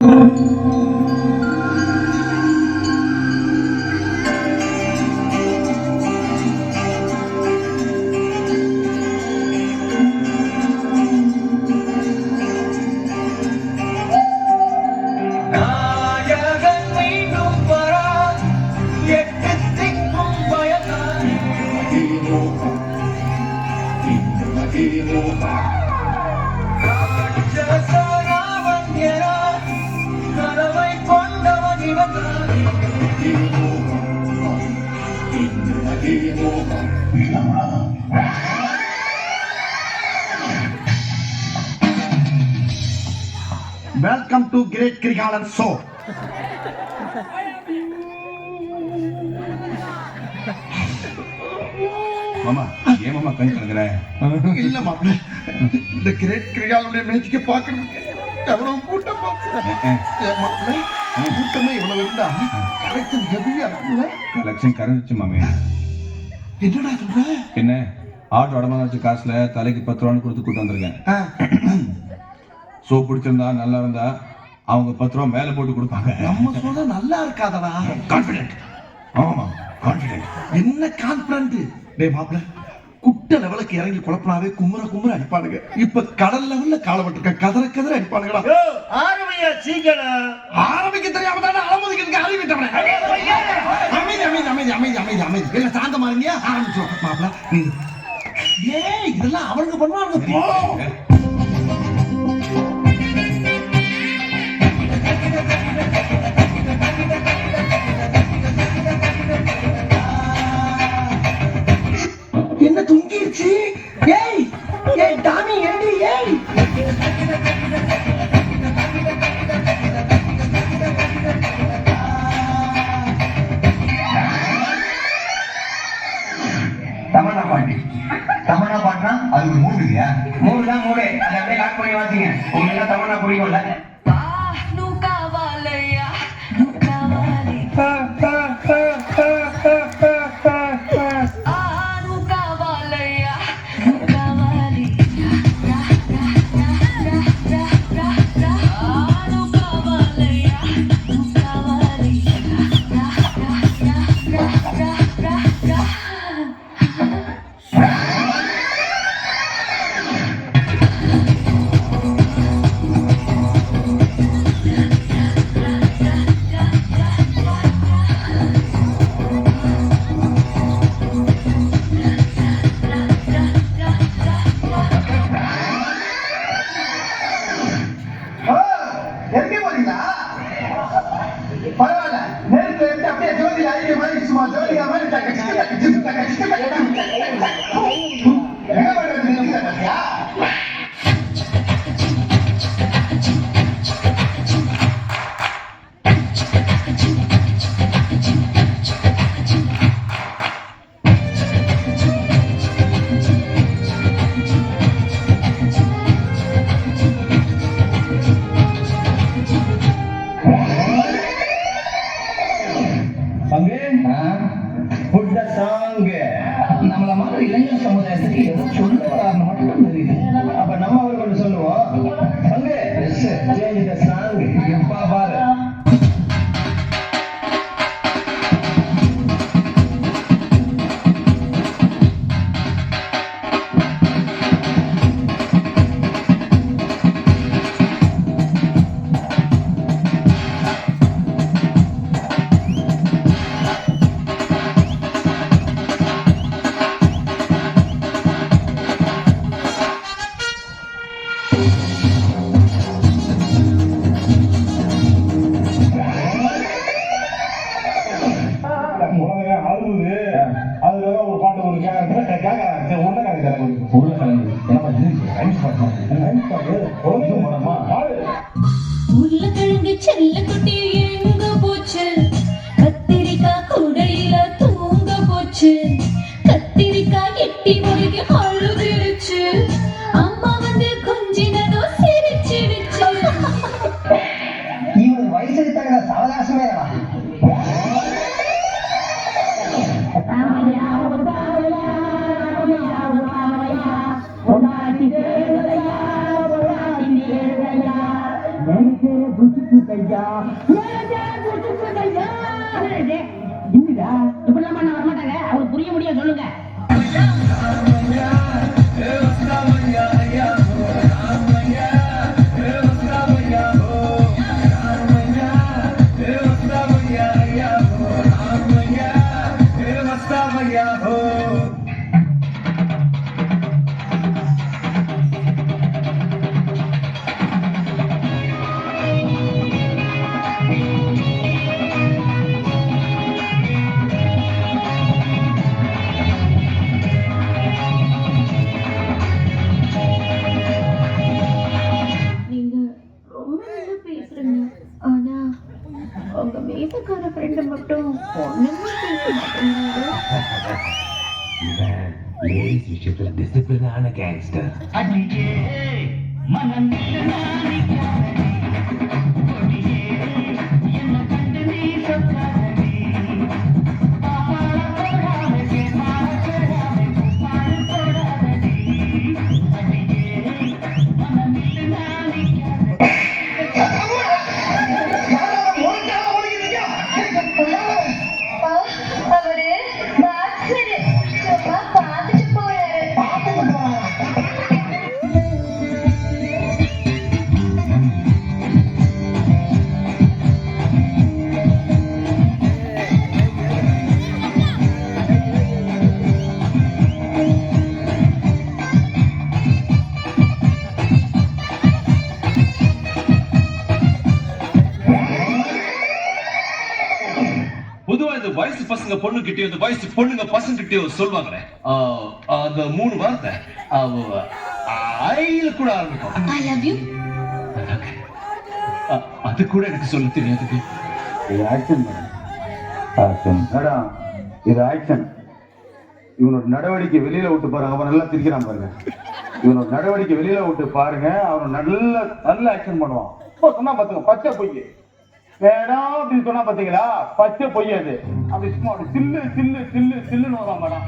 Welcome to Great Krigalan Show. மாமா ஏன் மாமா கண் கலங்குற? இல்ல மாப்பிள்ள, இந்த கிரேட் கிரிகாலுடைய மேட்சுக்கு பார்க்கறதுக்கு எவ்வளவு கூட்டம் மாப்பிள்ள, கூட்டமே இவ்வளவு இருந்தா கலெக்ஷன் ஹெவியா இருக்குல்ல? கலெக்ஷன் கரைஞ்சிச்சு மாமே. என்னடா சொல்ற? என்ன ஆட்டோ அடமான வச்ச காசுல தலைக்கு 10 ரூபான்னு கொடுத்து கூட்டு வந்திருக்கேன். ஷோ பிடிச்சிருந்தா நல்லா இருந்தா அவங்க 10 ரூபா மேல போட்டு கொடுப்பாங்க. நம்ம சொல்ல நல்லா இருக்காதடா. கான்ஃபிடென்ட். ஆமா கான்ஃபிடென்ட். என்ன கான்ஃபிடென்ட்? டேய் மாப்பிள்ள, குட்ட லெவலுக்கு இறங்கி குழப்பனாவே குமுற அடிப்பானுங்க. இப்ப கடல் லெவல்ல காலப்பட்டிருக்க கதற அடிப்பானுங்கடா. ஆரம்பியா சீக்கிரம். ஆரம்பிக்க தெரியாம தானே அலமதிக்கிறதுக்கு அறிவிட்டவனே. அமைதி இல்ல சாந்தமா இருங்க. ஆரம்பிச்சோம் மாப்பிள்ள. நீ ஏய் இதெல்லாம் அவனுக்கு பண்ணுவாங்க போ. என்ன துங்கிருச்சு? ஏய் ஏய் டாமி ஏண்டி ஏய். தமன்னா பாட்டுனா அது ஒரு மூடு இல்லையா? மூடு தான் மூடு. அதை அப்படியே லாக் பண்ணி வாசிங்க. உங்களுக்கு தமன்னா பிடிக்கும்ல? பரவாயில்ல, நேரத்துல இருந்து அப்படியே ஜோதி ஐக்கிய மாதிரி சும்மா ஜோதிகா மாதிரி என்ன பண்றது? நம்மள மாதிரி இளைஞர் சமுதாயத்துக்கு எதோ சொல்ல வராங்க மட்டும் தெரியுது. அப்ப நம்ம அவர்கள் சொல்லுவோம், அங்கே change the song. இப்ப பாரு. அதுலதான் ஒரு பாட்டு ஒரு உருளைக்கிழங்கு செல்ல குட்டி எங்க போச்சு? கத்திரிக்காய் கூடையில தூங்க போச்சு. கத்திரிக்காய் எட்டி முழுகி அழுதுருச்சு. அம்மா வந்து கொஞ்சினதோ சிரிச்சிடுச்சு. இவன் வயசுக்கு தகுந்த சாவகாசமே Thank you. குத்துதையா குத்துதையா என்னடா இப்படிலாம் பண்ண வரமாட்டாங்க அவருக்கு புரிய முடியாது சொல்லுங்க நீங்க ரொம்ப நல்லா பேசுறீங்க ஆனா உங்க மீசக்கார ஃப்ரெண்டு மட்டும் ஒண்ணுமே பேச மாட்டேங்கிறாரு லேடிஸ் விஷயத்துல டிசிப்ளினான கேங்ஸ்டர். அவரு பாக்ஸரு சும்மா பார்த்துட்டு போறாரு பொதுவா இந்த வயசு பசங்க பொண்ணு கிட்டயோ இந்த வயசு பொண்ணுங்க பசங்க கிட்டயோ சொல்லுவாங்களே அந்த 3 வார்த்தை ஐல கூட ஆரம்பிக்கும். ஐ லவ் யூ அது கூட எனக்கு சொல்ல தெரியாது. இது ஆக்ஷன் மேடம், இது ஆக்ஷன். இவனோட நடவடிக்கை வெளியில விட்டு பாருங்க, அவன் நல்லா திரிக்கிறான் பாருங்க. இவனோட நடவடிக்கை வெளியில விட்டு பாருங்க, அவன் நல்ல ஆக்ஷன் பண்ணுவான். இப்போ சொன்னா பாத்துங்க, பச்சை பொய் மேடம் அப்படின்னு சொன்னா பாத்தீங்களா, பச்சை பொய் அது. அப்படி சும்மா அப்படி சில்லு சில்லுன்னு வரும் மேடம்.